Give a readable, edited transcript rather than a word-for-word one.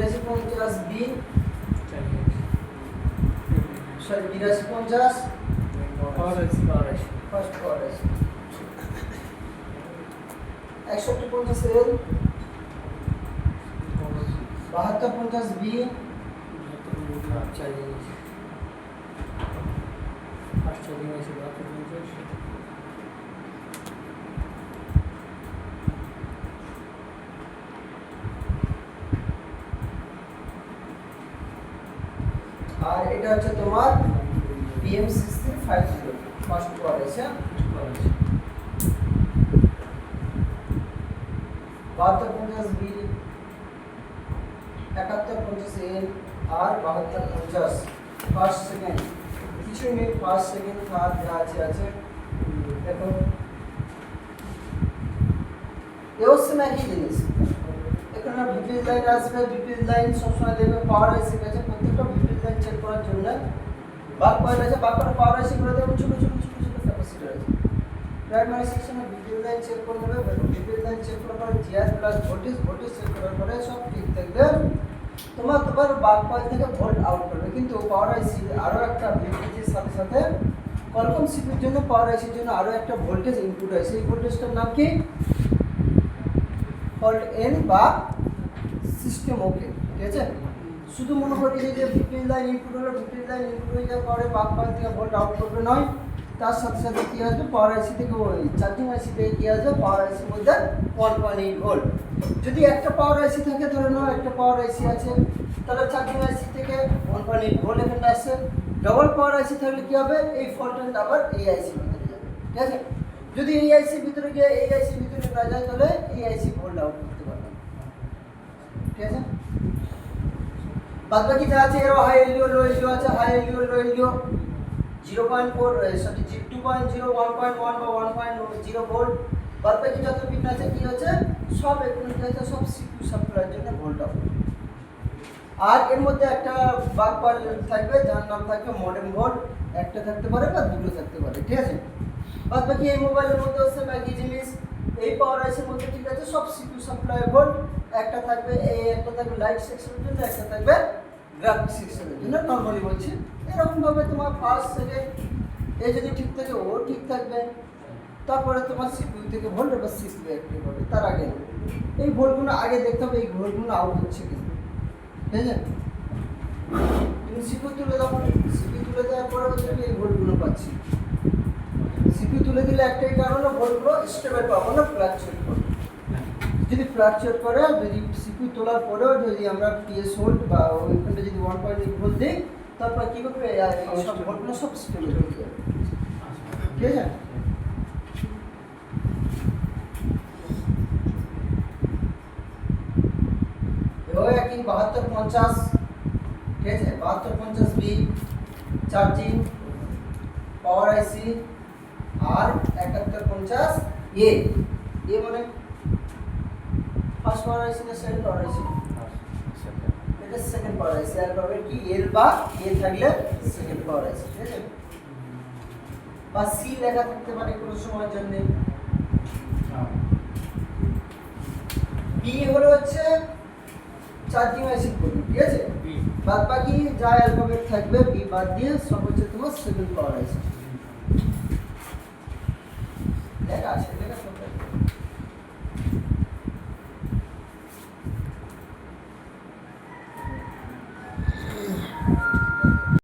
8250 B sorry 8250 first পাওয়ার আইসি 6150 এল 7250 B আর এটা হচ্ছে তোমার PM6350 ফার্স্ট পাওয়ার আছে 7250 বি 7150 এল আর 7250 ফার্স্ট সেকেন্ড কিছু নেই ফার্স্ট সেকেন্ড থার্ড যা আছে দেখো এও সেম একই জিনিস এখানে ভিপি লাইন আসবে ভিপি লাইন সবসময় দেখবে পাওয়ার আইসি কাছে প্রত্যেকটা ভিপি লাইন চেক করার জন্য বাক কয়েল আছে বাক করে পাওয়ার আইসি করে দেবে ছোট ক্যাপাসিটর আছে প্রাইমারি সেকশনে ভিপি লাইন চেক করে নেবে ভিপি লাইন চেক করার পরে জিআর প্লাস ভোল্টেজ চেক করার পরে সব ঠিক থাকবে তোমার বাক কয়েল থেকে ভোল্ট আউট করবে কিন্তু পাওয়ার আইসি আরো একটা ভিপিজির সাথে সাথে কলকম সিপির জন্য পাওয়ার আইসির জন্য আরো একটা ভোল্টেজ ইনপুট আছে এই ভোল্টেজটার নাম কি ফল্ট এন বা সিস্টেম ওকে ঠিক আছে শুধু মনে করি যে ভিপি লাইন ইনপুট হলো ভিপি লাইন ইনপুট হয়ে যাওয়ার পরে বাক কয়েল থেকে ভোল্ট আউট করবে নয় তার সাথে সাথে কি আসবে পাওয়ার আইসি থেকে ওই চার্জিং আইসি থেকে কি আসবে পাওয়ার আইসির মধ্যে 1.8 ভোল্ট যদি একটা পাওয়ার আইসি থাকে ধরে নাও একটা পাওয়ার আইসি আছে তাহলে চার্জিং আইসি থেকে 1.8 ভোল্ট এখানে আসছে ডবল পাওয়ার আইসি থাকলে কি হবে এই ফল্টের আবার এই আইসির ভিতরে যাবে ঠিক আছে যদি এই আইসির ভিতরে গিয়ে এই আইসির ভিতরে না যায় তাহলে এই আইসি ভোল্ট আউট করতে পারবে ঠিক আছে বাদ বাকি যা আছে এরও হাই এলডিও লো এলডিও আছে হাই এলডিও লো এলডিও 0.4 সরি 2.0 1.1 বা 1.0 ভোল্ট বাদ বাকি যত পিন আছে কি হচ্ছে সব এখানে আছে সব সিপিইউ সাপ্লাইয়ের জন্য ভোল্ট আউট আর এর মধ্যে একটা বাক কয়েল থাকবে যার নাম থাকবে মডেম ভোল্ট একটা থাকতে পারে বা দুটো থাকতে পারে ঠিক আছে বাদ বাকি এই মোবাইলের মধ্যে হচ্ছে একই জিনিস এই পাওয়ার আইসির মধ্যে ঠিক আছে সব সিপিইউ সাপ্লাই ভোল্ট একটা থাকবে একটা থাকবে লাইট সেকশনের জন্য একটা থাকবে গ্রাফিক সেকশনের জন্য নরমালি বলছি এরকম ভাবে তোমার ফার্স্ট সেকেন্ড এই যদি ঠিক থাকে ও ঠিক থাকবে তারপরে তোমার সিপিইউ থেকে ভোল্ট বা সিপিইউ অ্যাক্টিভ হবে তার আগে এই ভোল্টগুলো আগে দেখতে হবে এই ভোল্টগুলো আউট হচ্ছে কি ঠিক আছে তুমি সিপিইউ তুলে দাও সিপিইউ তুলে দেওয়ার পরে হচ্ছে এই ভোল্টগুলো পাচ্ছি সিপিইউ তুলে দিলে একটাই কারণ হলো ভোল্টগুলো স্টেবল পাবো না ফ্ল্যাকচুয়েট করবে যদি ফ্ল্যাকচুয়েট করে যদি সিপিইউ তোলার পরেও যদি আমরা পিএস ভোল্ট বা ওইখানটা যদি 1.8 ভোল্ট দিই তারপর কি করবে এই সব ভোল্টগুলো সব স্টেবল হয়ে যাবে ঠিক আছে এবার একই 7250 ঠিক আছে 7250 বি চার্জিং পাওয়ার আইসি আর 7150 এ মানে ফার্স্ট পাওয়ার আইসি না সেকেন্ড পাওয়ার আইসি এটা সেকেন্ড পাওয়ার আইসি আর পাবে কি এল বা এ থাকলে সেকেন্ড পাওয়ার আইসি ঠিক আছে বা সি লেখা থাকতে পারে কোনো সময়ের জন্য বি হলো হচ্ছে চার্জিং আইসি কোড ঠিক আছে বাদ বাকি যা অ্যালফাবেট থাকবে বি বাদ দিয়ে সব হচ্ছে তোমার সেকেন্ড পাওয়ার আইসি দেখা আছে